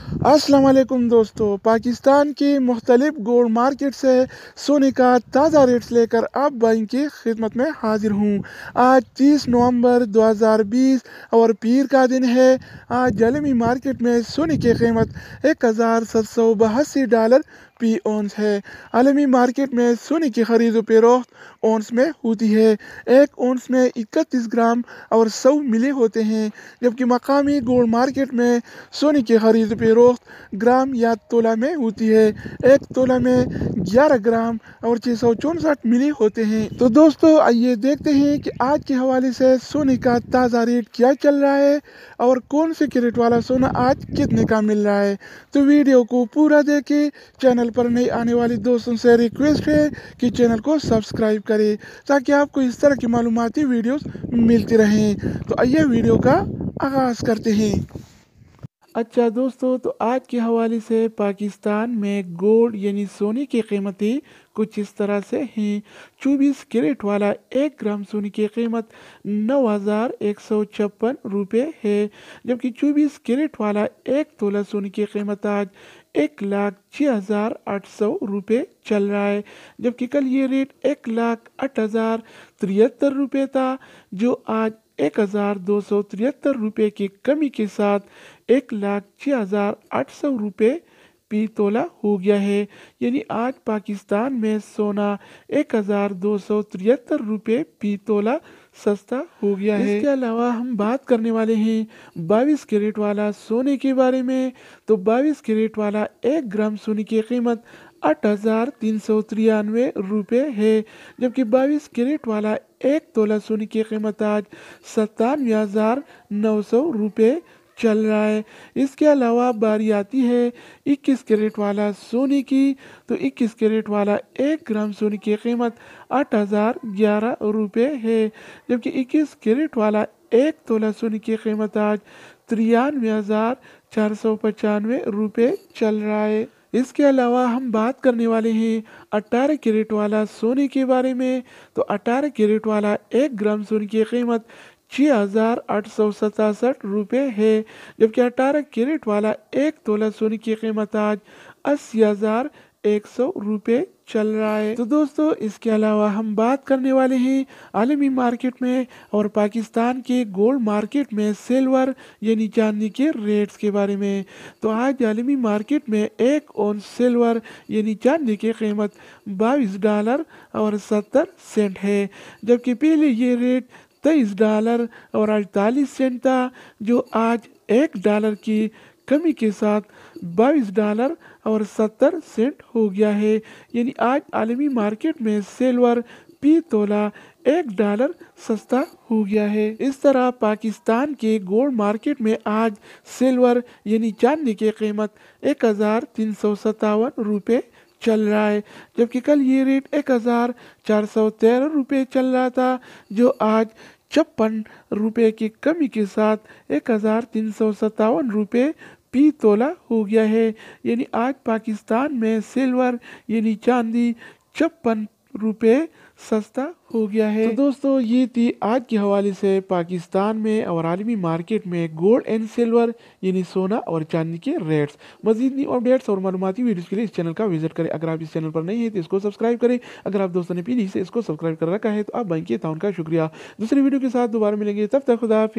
السلام علیکم دوستو، پاکستان کی مختلف گولڈ مارکیٹ سے سونے کا تازہ ریٹس لے کر اب بھائی کی خدمت میں حاضر ہوں۔ آج 30 نومبر 2020 اور پیر کا دن ہے۔ آج عالمی مارکیٹ میں سونے کی قیمت $1782 فی اونس ہے۔ عالمی مارکیٹ میں سونے کی خرید و فروخت اونس میں ہوتی ہے۔ ایک اونس میں 31 گرام اور 100 ملی ہوتے ہیں، جبکہ مقامی گولڈ مارکیٹ میں سونے کی خرید و فروخت گرام یا تولہ میں ہوتی ہے۔ ایک تولہ میں 11 گرام اور 664 ملی ہوتے ہیں۔ تو دوستو آئیے دیکھتے ہیں کہ آج کے حوالے سے سونے کا تازہ ریٹ کیا چل رہا ہے اور کون سے کیرٹ والا سونا آج کتنے کا مل رہا ہے۔ تو ویڈیو کو پورا دیکھیں۔ چینل پر نئے آنے والے دوستوں سے ریکویسٹ ہے کہ چینل کو سبسکرائب کریں تاکہ آپ کو اس طرح کی معلوماتی ویڈیوز ملتی رہیں۔ تو آئیے ویڈیو کا آغاز کرتے ہیں۔ اچھا دوستو، تو آج کے حوالے سے پاکستان میں گولڈ یعنی سونے کی قیمتیں کچھ اس طرح سے ہیں۔ 24 کیرٹ والا 1 گرام سونے کی قیمت $9156 ہے، جبکہ 24 کیرٹ والا 1 تولہ سونے کی قیمت آج $1,06,800 چل رہا ہے، جبکہ کل یہ ریٹ $1,08,073 تھا، جو آج $1,273 کی کمی کے ساتھ $1,06,800 فی تولہ ہو گیا ہے۔ یعنی آج پاکستان میں سونا $1,273 فی تولہ سستا ہو گیا ہے۔ اس کے علاوہ ہم بات کرنے والے ہیں 22 کیرٹ والا سونے کے بارے میں۔ تو 22 کیرٹ والا 1 گرام سونے کی قیمت $8,393 ہے، جبکہ 22 کیرٹ والا 1 تولہ سونے کی قیمت آج $97,900 چل رہا ہے۔ اس کے علاوہ باری آتی ہے 21 کیرٹ والا سونے کی۔ تو 21 کیرٹ والا 1 گرام سونے کی قیمت $8,011 ہے، جبکہ 21 کیرٹ والا 1 تولہ سونے کی قیمت آج $93,495 چل رہا ہے۔ اس کے علاوہ ہم بات کرنے والے ہیں 18 کیرٹ والا سونے کے بارے میں۔ تو 18 کیرٹ والا 1 گرام سونے کی قیمت $6,867 ہے، جبکہ 18 کیرٹ والا 1 تولہ سونے کی قیمت آج $80,100 چل رہا ہے۔ تو دوستو اس کے علاوہ ہم بات کرنے والے ہیں عالمی مارکیٹ میں اور پاکستان کے گولڈ مارکیٹ میں سلور یعنی چاندی کے ریٹس کے بارے میں۔ تو آج عالمی مارکیٹ میں 1 اونس سلور یعنی چاندی کی قیمت $22.70 ہے، جبکہ پہلے یہ ریٹ $23.48 تھا، جو آج $1 کی کمی کے ساتھ $22.70 ہو گیا ہے۔ یعنی آج عالمی مارکیٹ میں سلور فی تولہ $1 سستا ہو گیا ہے۔ اس طرح پاکستان کے گولڈ مارکیٹ میں آج سلور یعنی چاندی کی قیمت $1,357 چل رہا ہے، جبکہ کل یہ ریٹ $1,413 چل رہا تھا، جو آج $56 کی کمی کے ساتھ $1,357 فی تولہ ہو گیا ہے۔ یعنی آج پاکستان میں سلور یعنی چاندی $56 سستا ہو گیا ہے۔ تو دوستو یہ تھی آج کے حوالے سے پاکستان میں اور عالمی مارکیٹ میں گولڈ اینڈ سلور یعنی سونا اور چاندی کے ریٹس۔ مزید نیو اپڈیٹس اور معلوماتی ویڈیوز کے لیے اس چینل کا وزٹ کریں۔ اگر آپ اس چینل پر نئے ہیں تو اس کو سبسکرائب کریں۔ اگر آپ دوستوں نے پہلے سے اس کو سبسکرائب کر رکھا ہے تو آپ بھائی کے تعاون کا شکریہ۔ دوسری ویڈیو کے ساتھ دوبارہ ملیں گے، تب تک خدا حافظ۔